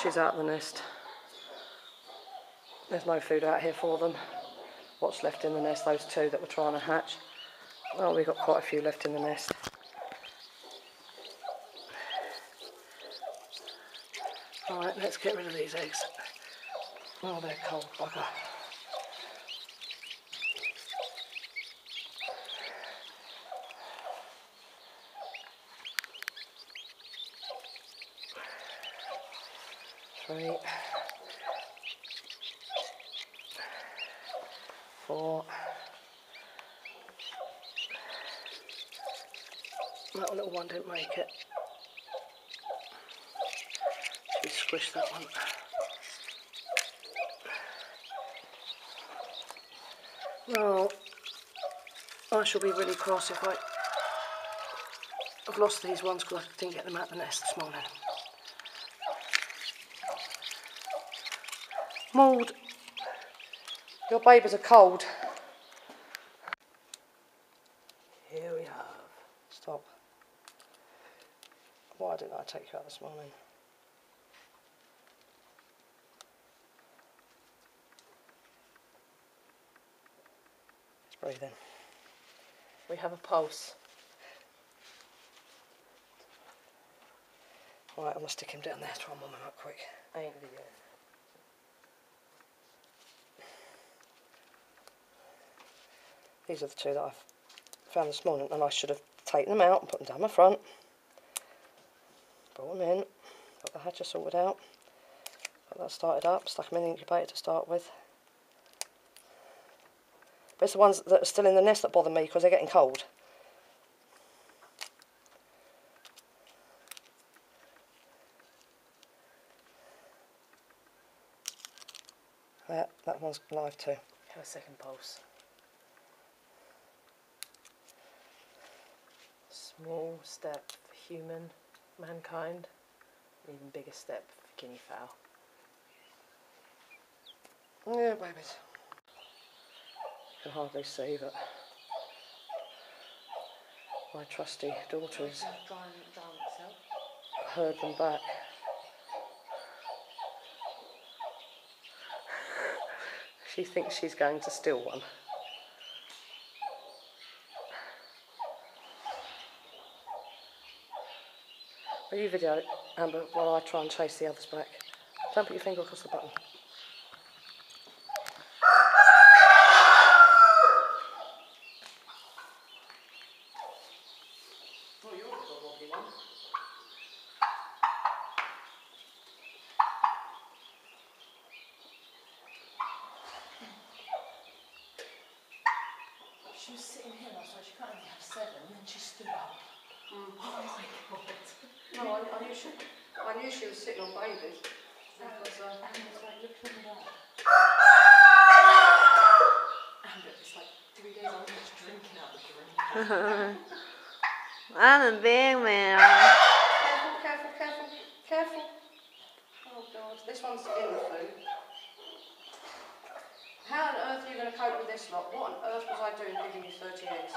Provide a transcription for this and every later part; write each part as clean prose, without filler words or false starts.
She's out of the nest. There's no food out here for them. What's left in the nest, those two that were trying to hatch. Well, we've got quite a few left in the nest. Right, let's get rid of these eggs. Oh, they're cold, bugger. Three. 4. That little one didn't make it. She squished that one. Well, I shall be really cross if I've lost these ones because I didn't get them out of the nest this morning. Maud, your babies are cold. Here we have. Stop. Why didn't I take you out this morning? Just breathe in. We have a pulse. Right, I'm going to stick him down there, try and warm him up quick. Ain't the These are the two that I've found this morning, and I should have taken them out and put them down my front. Brought them in, got the hatcher sorted out, got that started up, stuck them in the incubator to start with. But it's the ones that are still in the nest that bother me because they're getting cold. That one's live too. Have a second pulse. Small step for mankind, an even bigger step for guinea fowl. Yeah, babies. You can hardly see, but my trusty daughter has heard them back. She thinks she's going to steal one. Will you video it, Amber, while I try and chase the others back? Don't put your finger across the button. Oh, you're a wobbly one. She was sitting here last night, she can't only have 7, and then she stood up. Oh my god. No, I knew she was sitting on babies. Because, and I was like, look at that. And it's like 3 days I was just drinking out the drink. I'm a big man. Careful. Oh god, this one's in the food. How on earth are you going to cope with this lot? What on earth was I doing giving you 30 eggs?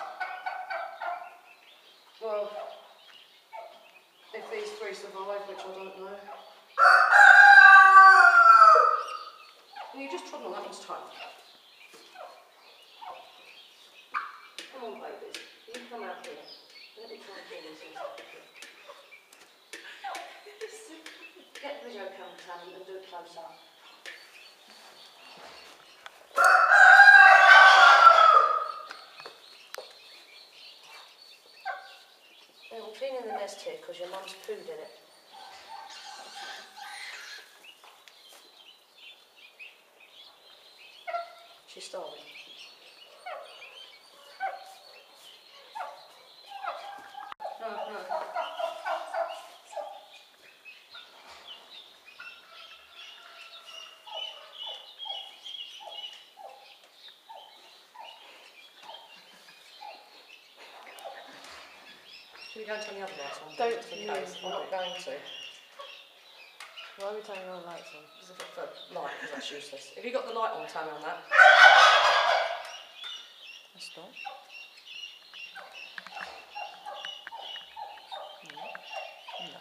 Well, if these 3 survive, which I don't know. You just trod on that one's toe. Come on, babies. You come out here. Let me try and clean this in. Get the video camera down and do it close up. We're cleaning the nest here because your mum's pooed in it. She's starving. No. Should we go and turn the other lights on? Don't just in case. I'm not going to. Why are we turning our lights on? Because I've got the light, because that's useless. Have you got the light on, turn on that? Let's stop. No.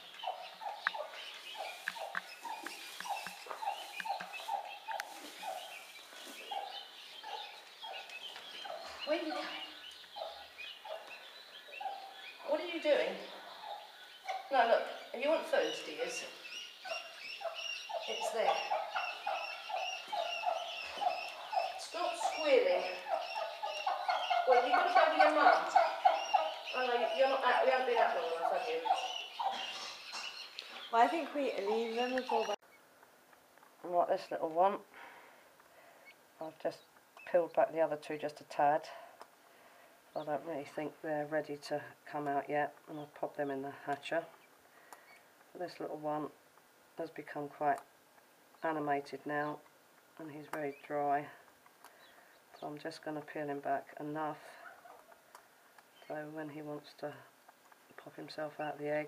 Where are you going? What are you doing? No, look, you want food, dears? It's there. Stop squealing. Well, you've got to go with your mum. Oh no, you're not out, we haven't been out long enough, have you? Well, I think we leave them before. Right, this little one. I've just peeled back the other two just a tad. I don't really think they're ready to come out yet, and I'll pop them in the hatcher. This little one has become quite animated now, and he's very dry. So I'm just going to peel him back enough so when he wants to pop himself out of the egg,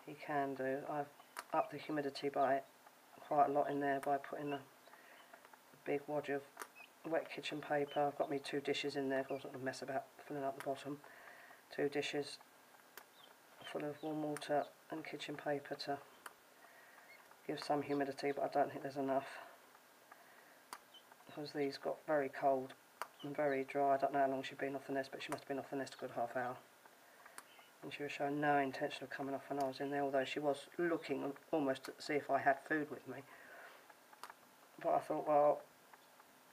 he can do. I've upped the humidity by quite a lot in there by putting a big wad of wet kitchen paper. I've got me 2 dishes in there because I wasn't going to mess about filling up the bottom. 2 dishes full of warm water and kitchen paper to give some humidity, but I don't think there's enough because these got very cold and very dry. I don't know how long she'd been off the nest, but she must have been off the nest a good half hour. And she was showing no intention of coming off when I was in there, although she was looking almost to see if I had food with me. But I thought, well,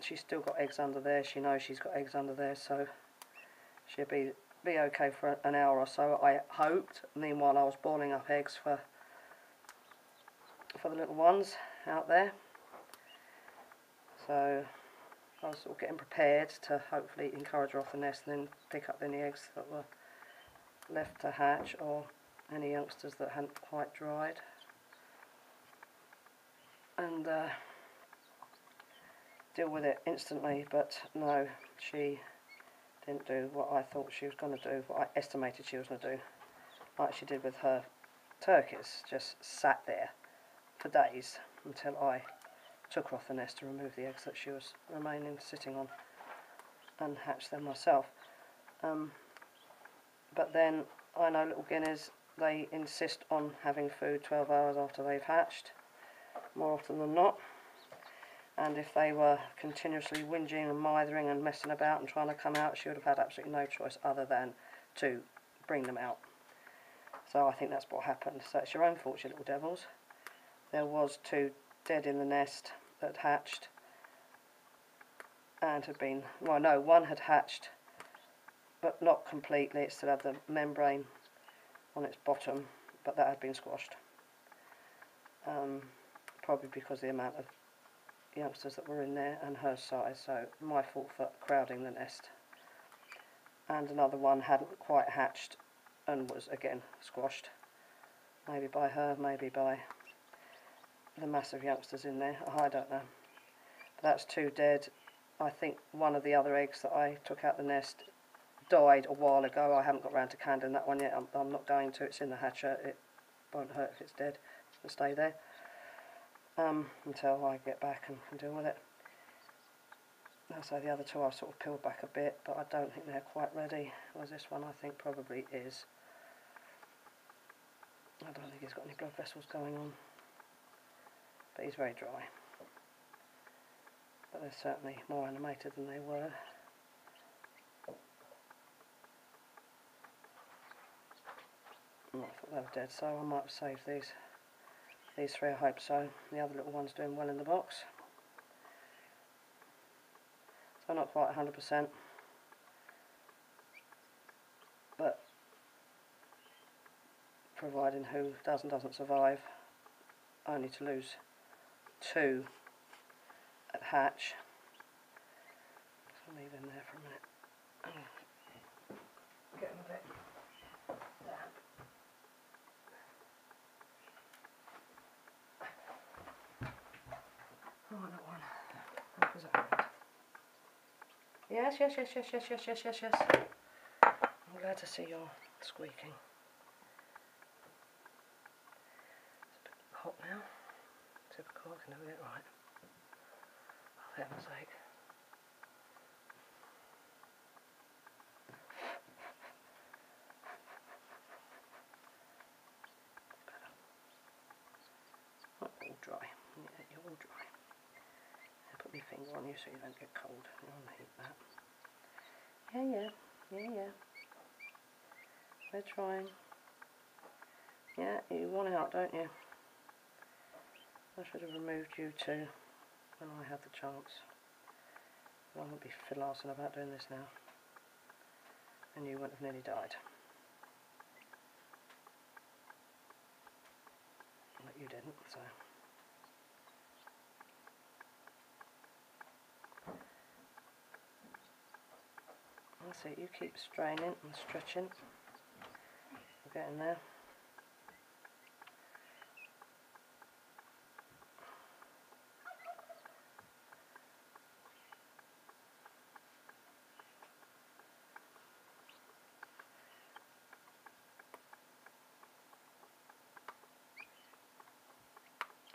she's still got eggs under there. She knows she's got eggs under there, so she'll be okay for an hour or so, I hoped. Meanwhile, I was boiling up eggs for the little ones out there. So I was sort of getting prepared to hopefully encourage her off the nest and then pick up any eggs that were left to hatch or any youngsters that hadn't quite dried. And deal with it instantly, but no, she didn't do what I thought she was going to do, what I estimated she was going to do, like she did with her turkeys. Just sat there for days until I took her off the nest to remove the eggs that she was remaining sitting on and hatch them myself. But then I know little guineas, they insist on having food 12 hours after they've hatched, more often than not. And if they were continuously whinging and mithering and messing about and trying to come out, she would have had absolutely no choice other than to bring them out. So I think that's what happened. So it's your own fault, you little devils. There was 2 dead in the nest that hatched and had been, well no, one had hatched but not completely. It still had the membrane on its bottom, but that had been squashed. Probably because of the amount of youngsters that were in there and her size, so my fault for crowding the nest. And another one hadn't quite hatched and was again squashed, maybe by her, maybe by the massive youngsters in there, I don't know. But that's 2 dead. I think one of the other eggs that I took out the nest died a while ago. I haven't got round to canning that one yet. I'm not going to. It's in the hatcher. It won't hurt if it's dead. It'll stay there until I get back and can deal with it. So the other 2 I've sort of peeled back a bit, but I don't think they're quite ready. Whereas this one I think probably is. I don't think he's got any blood vessels going on, but he's very dry. But they're certainly more animated than they were. I thought they were dead, so I might have saved these 3, I hope so. The other little one's doing well in the box. So not quite 100%, but providing who does and doesn't survive, only to lose 2 at hatch. So I'll leave him there for a minute. Get him a bit damp. Oh, that one. What was that? Yes. I'm glad to see you're squeaking. It's a bit hot now. Typical, I can never get it right. Oh, for heaven's sake. Oh, all dry. Yeah, you're all dry. I put my finger on you so you don't get cold. You want to heat that. Yeah. We're trying. Yeah, you want out, don't you? I should have removed you too when I had the chance. I won't be fiddle-arsing about doing this now. And you wouldn't have nearly died. But you didn't, so... That's it, you keep straining and stretching. We're getting there.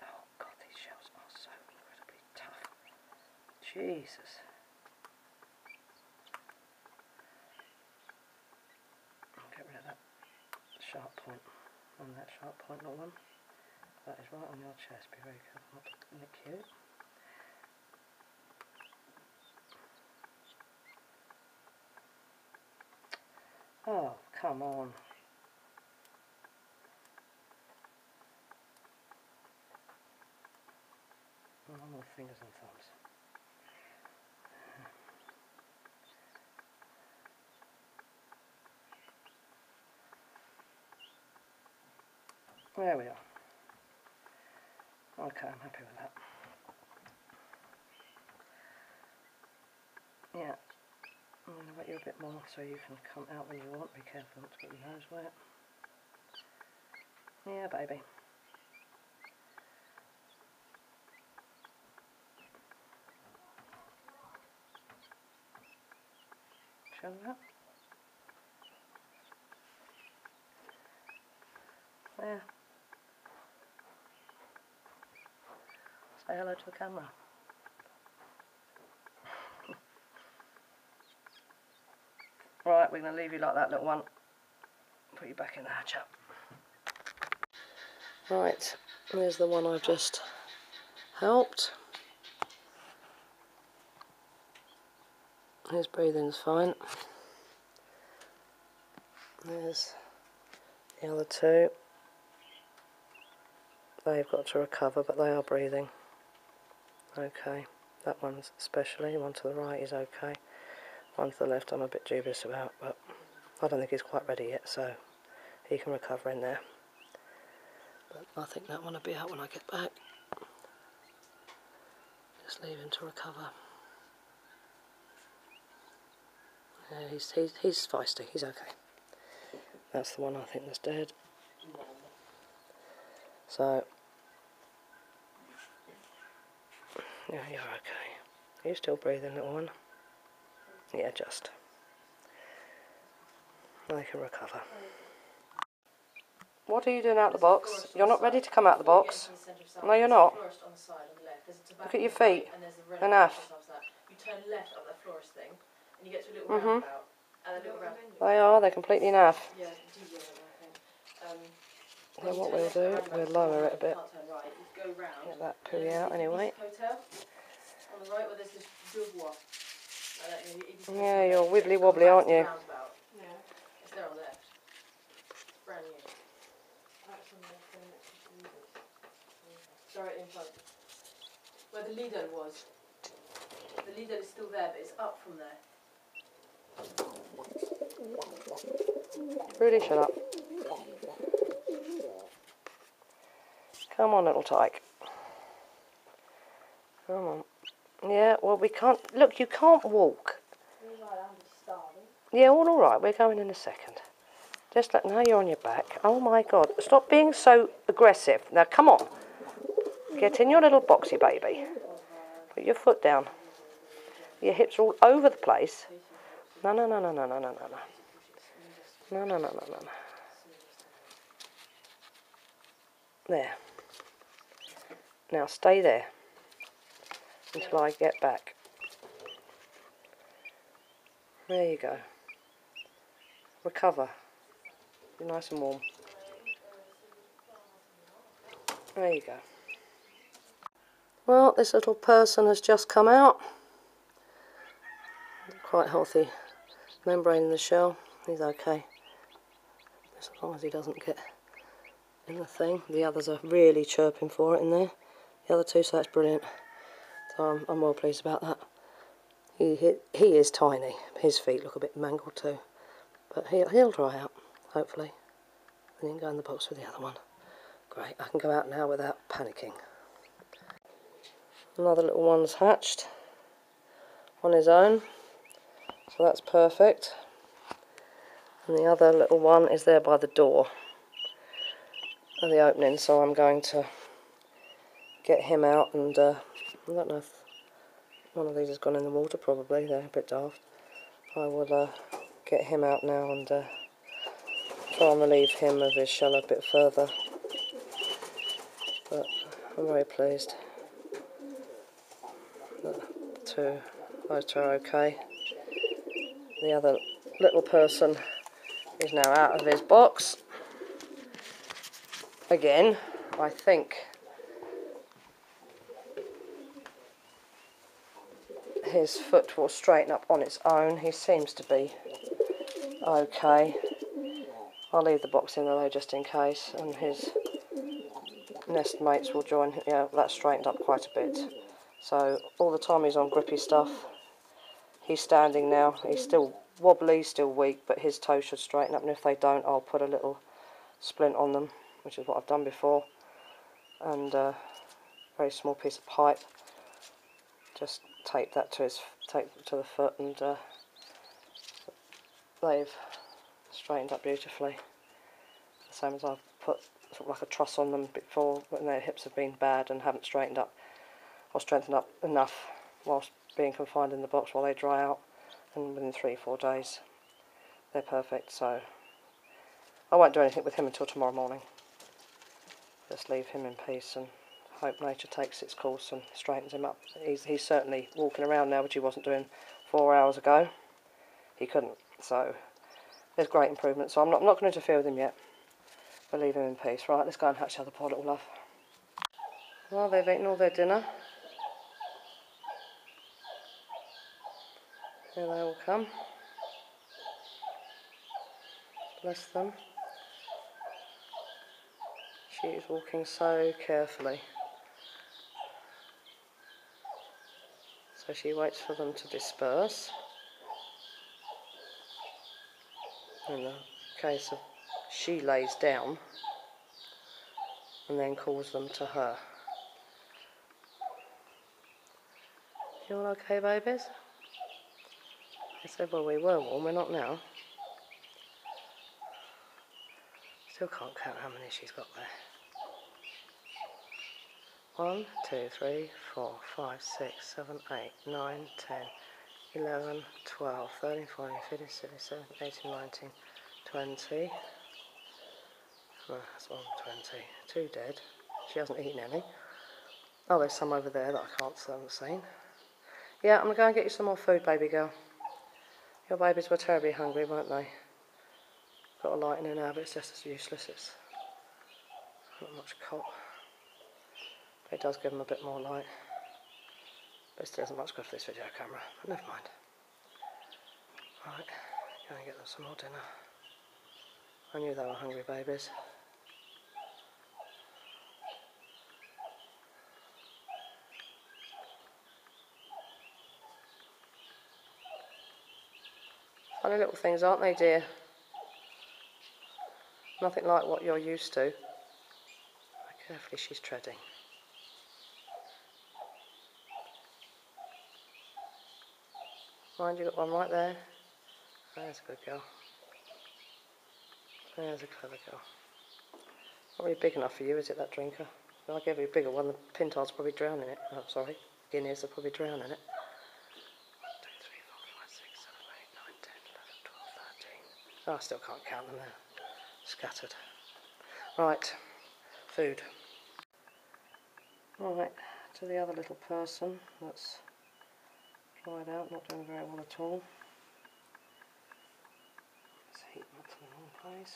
Oh God, these shells are so incredibly tough. Jesus. I'll get rid of that sharp point and that sharp point, not one. That is right on your chest. Be very careful not to nick you. Oh, come on. Oh, more fingers and thumbs. There we are. Okay, I'm happy with that. Yeah. I'm going to wet you a bit more so you can come out when you want. Be careful not to get your nose wet. Yeah, baby. Show that. There. Say hello to the camera. Right, we're going to leave you like that, little one. Put you back in the hatch up. Right, there's the one I've just helped. His breathing's fine. There's the other two. They've got to recover, but they are breathing. Okay, that one's especially, one to the right is okay. One to the left I'm a bit dubious about, but I don't think he's quite ready yet, so he can recover in there. But I think that one will be out when I get back. Just leave him to recover. Yeah, he's feisty, he's okay. That's the one I think that's dead. So, yeah, you're okay. Are you still breathing, little one? Yeah, just. They can recover. What are you doing out the box? You're not ready to come out the box. No, you're not. Look at your feet. Enough. You turn left up that florist thing, and you get to a little roundabout. And a little roundabout. They are. They're completely enough. Yeah, deviate, I think. So what we'll do, we'll lower it a bit. Go round. Get that pooey out anyway. Hotel on the right where there's this Beauvoir. Yeah, you're wibbly wobbly, aren't you? Yeah. It's there on the left. Brand new. Sorry, in front. Where the Lido was. The Lido is still there, but it's up from there. Really, shut up. Come on, little tyke. Come on. Yeah, well, we can't... Look, you can't walk. Yeah, all right. We're going in a second. Just let... Now you're on your back. Oh, my God. Stop being so aggressive. Now, come on. Get in your little boxy, baby. Put your foot down. Your hips are all over the place. No. No. There. Now stay there until I get back. There you go. Recover. Be nice and warm. There you go. Well, this little person has just come out. Quite healthy membrane in the shell. He's okay. As long as he doesn't get in the thing. The others are really chirping for it in there. The other two, so that's brilliant. So I'm well pleased about that. He is tiny. His feet look a bit mangled too. But he'll dry out, hopefully. And he can go in the box with the other one. Great, I can go out now without panicking. Another little one's hatched on his own. So that's perfect. And the other little one is there by the door of the opening, so I'm going to get him out and I don't know if one of these has gone in the water, probably, they're a bit daft. I will get him out now and try and relieve him of his shell a bit further. But I'm very pleased that those two are okay. The other little person is now out of his box. Again, I think his foot will straighten up on its own. He seems to be okay. I'll leave the box in there though just in case, and his nest mates will join. Yeah, that's straightened up quite a bit. So all the time he's on grippy stuff. He's standing now. He's still wobbly, still weak, but his toes should straighten up, and if they don't, I'll put a little splint on them, which is what I've done before, and a very small piece of pipe. Just tape that to the foot, and they've straightened up beautifully. The same as I've put sort of like a truss on them before when their hips have been bad and haven't straightened up or strengthened up enough whilst being confined in the box while they dry out, and within 3-4 days they're perfect. So I won't do anything with him until tomorrow morning. Just leave him in peace and hope nature takes its course and straightens him up. He's certainly walking around now, which he wasn't doing 4 hours ago. He couldn't, so there's great improvement. So I'm not going to interfere with him yet, but leave him in peace. Right, let's go and hatch the other poor little love. Well, they've eaten all their dinner. Here they all come. Bless them. She is walking so carefully. So she waits for them to disperse. In the case of she lays down and then calls them to her. You all okay, babies? I said, well, we were warm, we're not now. Still can't count how many she's got there. 1, 2, 3, 4, 5, 6, 7, 8, 9, 10, 11, 12, 13, 14, 15, 16, 17, 18, 19, 20. Oh, that's 1, 20. 2 dead. She hasn't eaten any. Oh, there's some over there that I haven't seen. Yeah, I'm going to go and get you some more food, baby girl. Your babies were terribly hungry, weren't they? Got a light in there now, but it's just as useless. It's not much cot. But it does give them a bit more light. But it still isn't much good for this video camera. But never mind. Right, go and get them some more dinner. I knew they were hungry babies. Funny little things, aren't they, dear? Nothing like what you're used to. How carefully she's treading. Mind, you got one right there. There's a good girl. There's a clever girl. Not really big enough for you, is it, that drinker? If I gave you a bigger one, the pintards probably drown in it. Oh, sorry. Guineas will probably drown in it. 1, 2, 3, 4, 5, 6, 7, 8, 9, 10, 11, 12, 13. Oh, I still can't count them there. Scattered. Right. Food. Right. To the other little person that's dried out, not doing very well at all. Let's heat them up to the wrong place.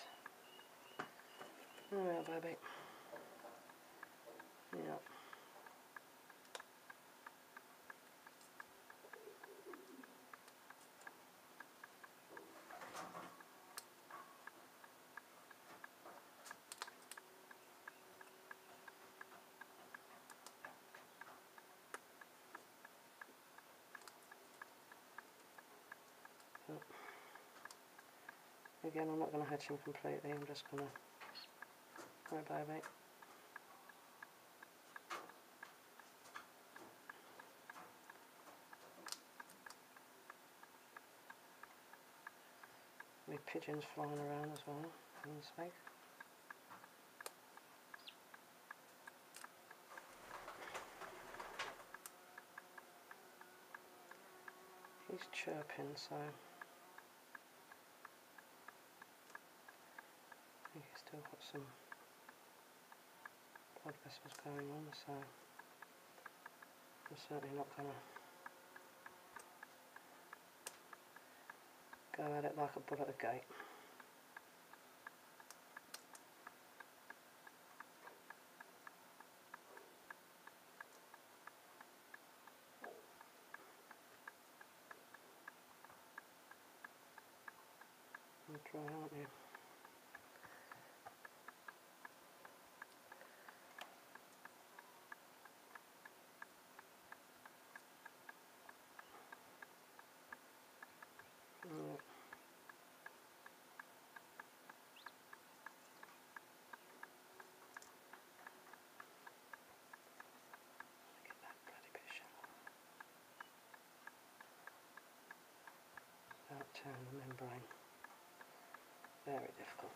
Oh yeah, baby. Yeah. Again, I'm not going to hatch him completely, I'm just going to... Hi baby. With pigeons flying around as well, for goodness sake. He's chirping, so I think he's still got some blood vessels going on, so I'm certainly not going to go at it like a bull at a gate. You're dry, aren't you? Yeah. Get that bloody bit shallow. About turn the membrane. Very difficult.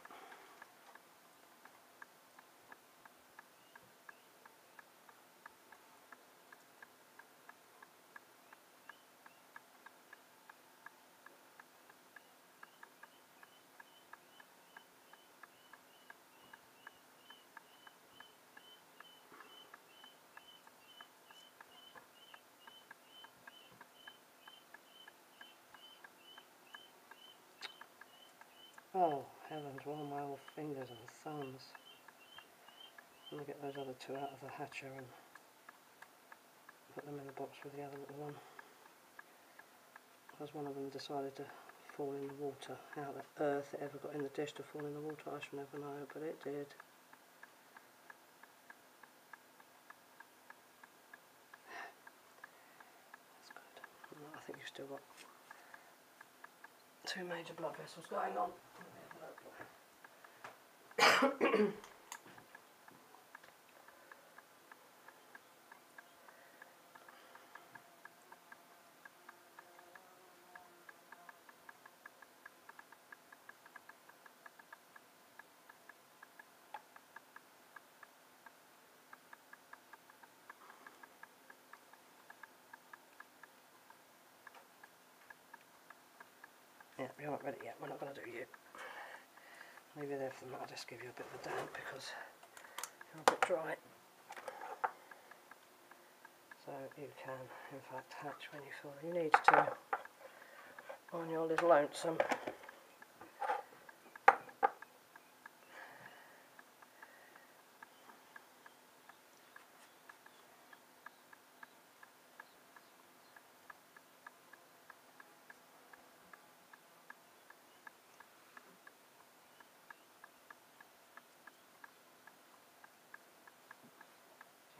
Oh, heavens, one of my old fingers and thumbs. I'm going to get those other two out of the hatcher and put them in the box with the other little one. Because one of them decided to fall in the water. How the earth it ever got in the dish to fall in the water, I shall never know, but it did. That's good. I think you've still got two major blood vessels going on. Yeah, we aren't ready yet, we're not going to do you. Leave you there for the minute, I'll just give you a bit of a damp because you're a bit dry. So you can, in fact, hatch when you feel you need to on your little lonesome.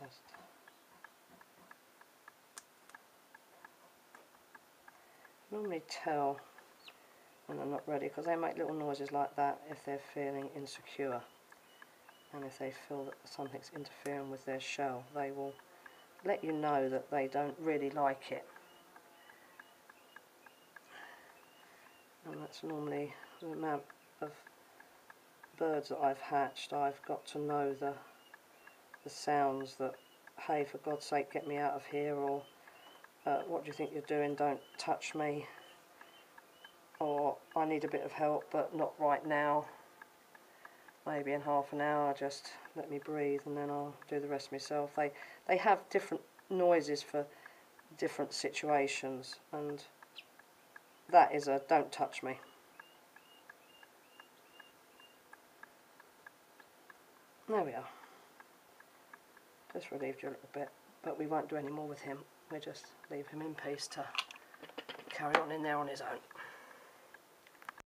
Just normally tell when they're not ready because they make little noises like that if they're feeling insecure, and if they feel that something's interfering with their shell, they will let you know that they don't really like it. And that's normally the amount of birds that I've hatched. I've got to know the sounds that, hey, for God's sake, get me out of here, or what do you think you're doing, don't touch me, or I need a bit of help but not right now, maybe in half an hour, just let me breathe and then I'll do the rest myself. They have different noises for different situations, and that is a don't touch me. There we are. Just relieved you a little bit, but we won't do any more with him. We'll just leave him in peace to carry on in there on his own.